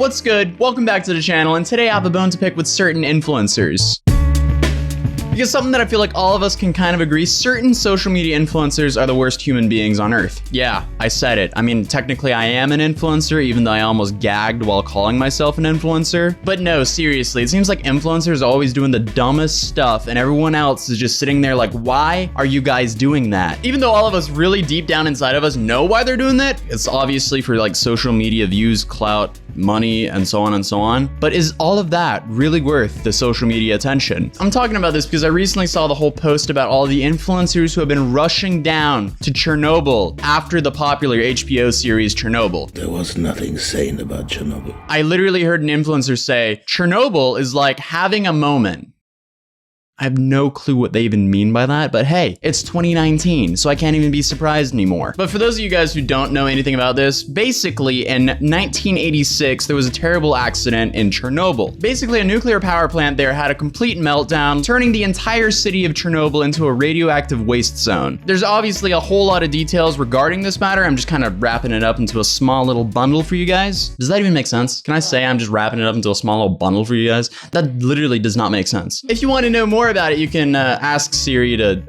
What's good? Welcome back to the channel, and today I have a bone to pick with certain influencers. Because something that I feel like all of us can kind of agree, certain social media influencers are the worst human beings on earth. Yeah, I said it. I mean, technically I am an influencer, even though I almost gagged while calling myself an influencer. But no, seriously, it seems like influencers are always doing the dumbest stuff, and everyone else is just sitting there like, why are you guys doing that? Even though all of us really deep down inside of us know why they're doing that, it's obviously for like social media views, clout, money, and so on and so on. But is all of that really worth the social media attention? I'm talking about this because I recently saw the whole post about all the influencers who have been rushing down to Chernobyl after the popular HBO series Chernobyl. There was nothing sane about Chernobyl. I literally heard an influencer say, Chernobyl is like having a moment. I have no clue what they even mean by that, but hey, it's 2019, so I can't even be surprised anymore. But for those of you guys who don't know anything about this, basically in 1986, there was a terrible accident in Chernobyl. Basically, a nuclear power plant there had a complete meltdown, turning the entire city of Chernobyl into a radioactive waste zone. There's obviously a whole lot of details regarding this matter. I'm just kind of wrapping it up into a small little bundle for you guys. Does that even make sense? Can I say I'm just wrapping it up into a small little bundle for you guys? That literally does not make sense. If you want to know more about it, you can ask Siri to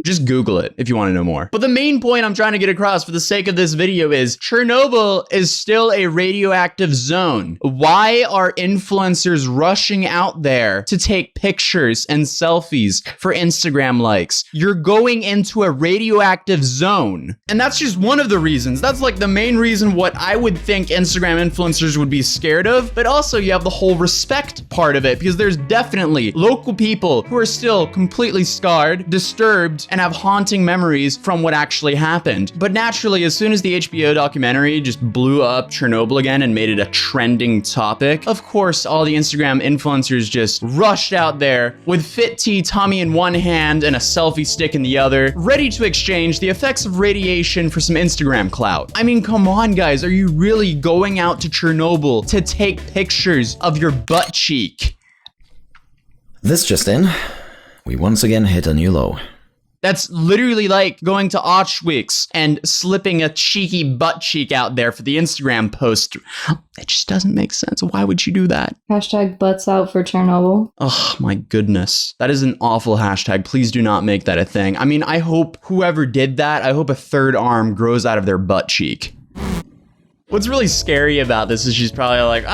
just Google it if you want to know more. But the main point I'm trying to get across for the sake of this video is Chernobyl is still a radioactive zone. Why are influencers rushing out there to take pictures and selfies for Instagram likes? You're going into a radioactive zone. And that's just one of the reasons. That's like the main reason what I would think Instagram influencers would be scared of. But also you have the whole respect part of it, because there's definitely local people who are still completely scarred, disturbed, and have haunting memories from what actually happened. But naturally, as soon as the HBO documentary just blew up Chernobyl again and made it a trending topic, of course, all the Instagram influencers just rushed out there with fit tea tummy in one hand and a selfie stick in the other, ready to exchange the effects of radiation for some Instagram clout. I mean, come on, guys, are you really going out to Chernobyl to take pictures of your butt cheek? This just in, we once again hit a new low. That's literally like going to Auschwitz and slipping a cheeky butt cheek out there for the Instagram post. It just doesn't make sense. Why would you do that? Hashtag butts out for Chernobyl. Oh my goodness. That is an awful hashtag. Please do not make that a thing. I mean, I hope whoever did that, I hope a third arm grows out of their butt cheek. What's really scary about this is she's probably like,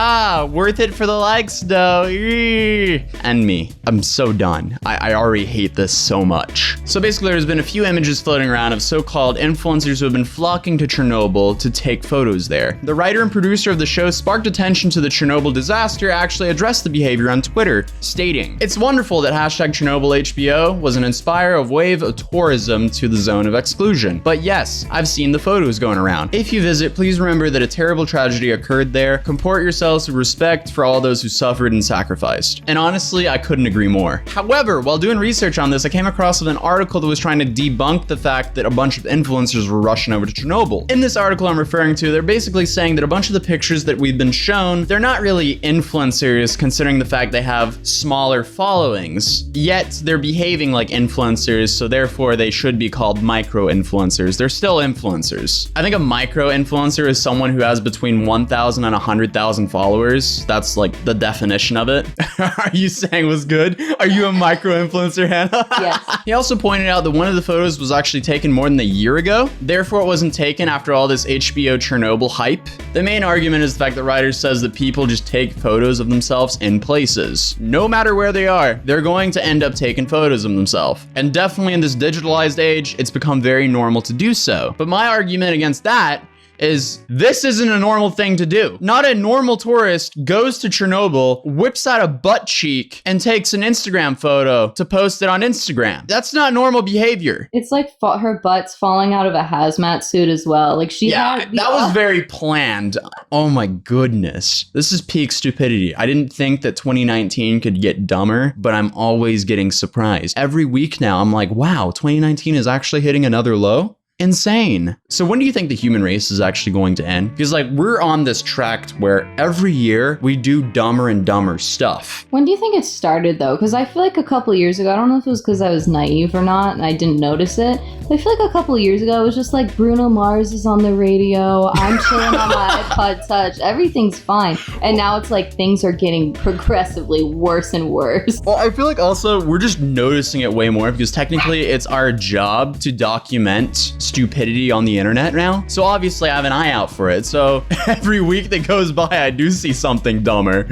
worth it for the likes though. And me. I'm so done. I already hate this so much. So basically there's been a few images floating around of so-called influencers who have been flocking to Chernobyl to take photos there. The writer and producer of the show sparked attention to the Chernobyl disaster, actually addressed the behavior on Twitter, stating, "It's wonderful that hashtag Chernobyl HBO was an inspire of wave of tourism to the zone of exclusion. But yes, I've seen the photos going around. If you visit, please remember that a terrible tragedy occurred there. Comport yourselves with respect for all those who suffered and sacrificed." And honestly, I couldn't agree more. However, while doing research on this, I came across with an article that was trying to debunk the fact that a bunch of influencers were rushing over to Chernobyl. In this article I'm referring to, they're basically saying that a bunch of the pictures that we've been shown, they're not really influencers considering the fact they have smaller followings, yet they're behaving like influencers, so therefore they should be called micro-influencers. They're still influencers. I think a micro-influencer is someone who has between 1,000 and 100,000 followers. That's like the definition of it. Are you saying was good? Are you a micro-influencer, Hannah? Yes. He also pointed out that one of the photos was actually taken more than a year ago. Therefore, it wasn't taken after all this HBO Chernobyl hype. The main argument is the fact that writer says that people just take photos of themselves in places. No matter where they are, they're going to end up taking photos of themselves. And definitely in this digitalized age, it's become very normal to do so. But my argument against that is this isn't a normal thing to do. Not a normal tourist goes to Chernobyl, whips out a butt cheek, and takes an Instagram photo to post it on Instagram. That's not normal behavior. It's like her butt's falling out of a hazmat suit as well. Like that was very planned. Oh my goodness. This is peak stupidity. I didn't think that 2019 could get dumber, but I'm always getting surprised. Every week now, I'm like, wow, 2019 is actually hitting another low. insane. So when do you think the human race is actually going to end? Because like we're on this track where every year we do dumber and dumber stuff. When do you think it started though? Because I feel like a couple of years ago, I don't know if it was because I was naive or not and I didn't notice it, but I feel like a couple of years ago it was just like Bruno Mars is on the radio, I'm chilling on my iPod Touch, everything's fine. And now it's like things are getting progressively worse and worse. Well, I feel like also we're just noticing it way more because technically it's our job to document stupidity on the internet now. So obviously I have an eye out for it. So every week that goes by, I do see something dumber.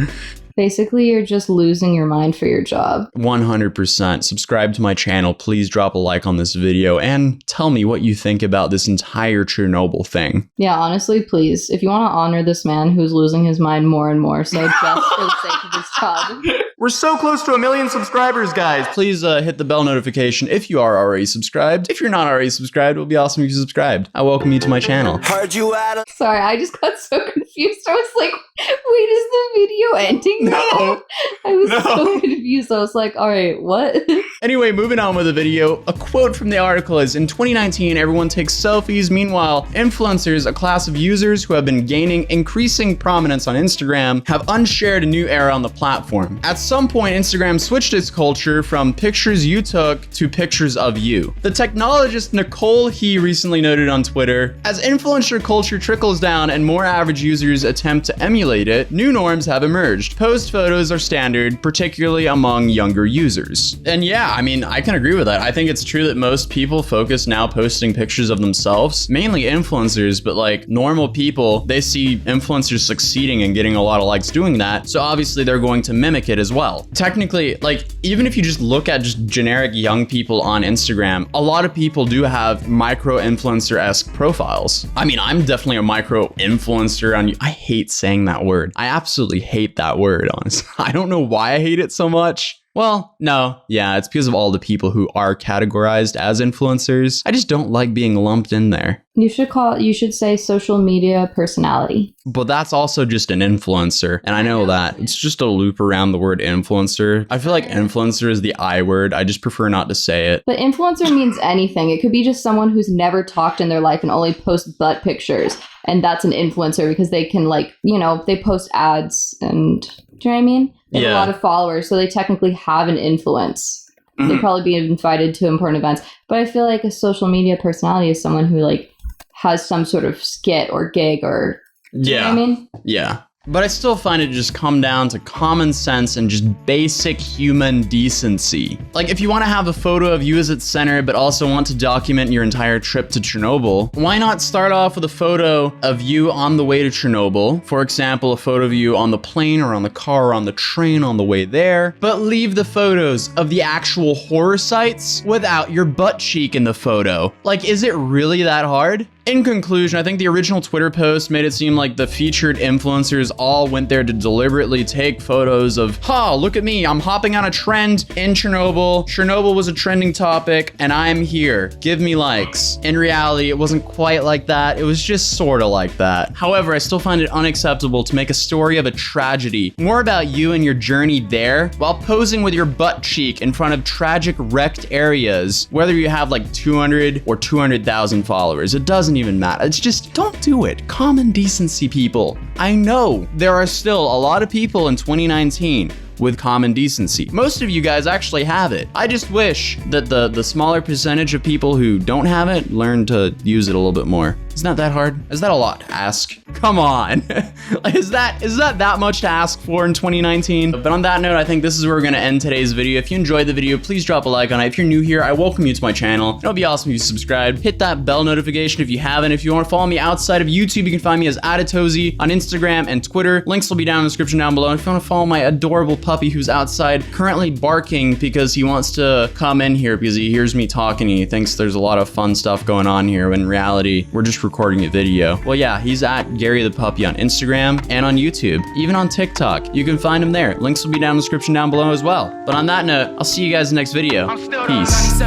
Basically, you're just losing your mind for your job. 100%. Subscribe to my channel. Please drop a like on this video and tell me what you think about this entire Chernobyl thing. Yeah, honestly, please. If you want to honor this man who's losing his mind more and more, so just for the sake of his job. We're so close to 1 million subscribers, guys. Please hit the bell notification if you are already subscribed. If you're not already subscribed, it would be awesome if you subscribed. I welcome you to my channel. Sorry, I just got so confused. I was like, wait, is the video ending now? No. I was so confused. I was like, all right, what? Anyway, moving on with the video, a quote from the article is, in 2019, everyone takes selfies. Meanwhile, influencers, a class of users who have been gaining increasing prominence on Instagram, have unshared a new era on the platform. At some point, Instagram switched its culture from pictures you took to pictures of you. The technologist Nicole He recently noted on Twitter, as influencer culture trickles down and more average users attempt to emulate it, new norms have emerged. Post photos are standard, particularly among younger users. And yeah, I mean, I can agree with that. I think it's true that most people focus now posting pictures of themselves, mainly influencers, but like normal people, they see influencers succeeding and getting a lot of likes doing that. So obviously they're going to mimic it as well. Technically, like even if you just look at just generic young people on Instagram, a lot of people do have micro influencer-esque profiles. I mean, I'm definitely a micro influencer on, I hate saying that word. I absolutely hate that word, honestly. I don't know why I hate it so much. Well, no, yeah, it's because of all the people who are categorized as influencers. I just don't like being lumped in there. You should say social media personality. But that's also just an influencer, and I know that. It's just a loop around the word influencer. I feel like influencer is the I word. I just prefer not to say it. But influencer means anything. It could be just someone who's never talked in their life and only posts butt pictures. And that's an influencer because they can they post ads and, do you know what I mean? They have a lot of followers, so they technically have an influence. Mm-hmm. They'd probably be invited to important events. But I feel like a social media personality is someone who has some sort of skit or gig or, do you know what I mean? Yeah. But I still find it just come down to common sense and just basic human decency. Like if you want to have a photo of you as its center, but also want to document your entire trip to Chernobyl, why not start off with a photo of you on the way to Chernobyl? For example, a photo of you on the plane or on the car or on the train on the way there, but leave the photos of the actual horror sites without your butt cheek in the photo. Like, is it really that hard? In conclusion, I think the original Twitter post made it seem like the featured influencers all went there to deliberately take photos of, look at me, I'm hopping on a trend in Chernobyl. Chernobyl was a trending topic, and I'm here. Give me likes. In reality, it wasn't quite like that. It was just sort of like that. However, I still find it unacceptable to make a story of a tragedy more about you and your journey there while posing with your butt cheek in front of tragic wrecked areas, whether you have like 200 or 200,000 followers. It doesn't even matter. It's just, don't do it. Common decency, people. I know there are still a lot of people in 2019 with common decency. Most of you guys actually have it. I just wish that the smaller percentage of people who don't have it learn to use it a little bit more. Isn't that hard? Is that a lot to ask? Come on. Is that much to ask for in 2019? But on that note, I think this is where we're gonna end today's video. If you enjoyed the video, please drop a like on it. If you're new here, I welcome you to my channel. It'll be awesome if you subscribe. Hit that bell notification if you haven't. If you want to follow me outside of YouTube, you can find me as Atozy on Instagram and Twitter. Links will be down in the description down below. If you want to follow my adorable puppy who's outside currently barking because he wants to come in here because he hears me talking and he thinks there's a lot of fun stuff going on here, when in reality, we're just recording a video. Well, yeah, he's at Gary the Puppy on Instagram and on YouTube, even on TikTok. You can find him there. Links will be down in the description down below as well. But on that note, I'll see you guys in the next video. Peace.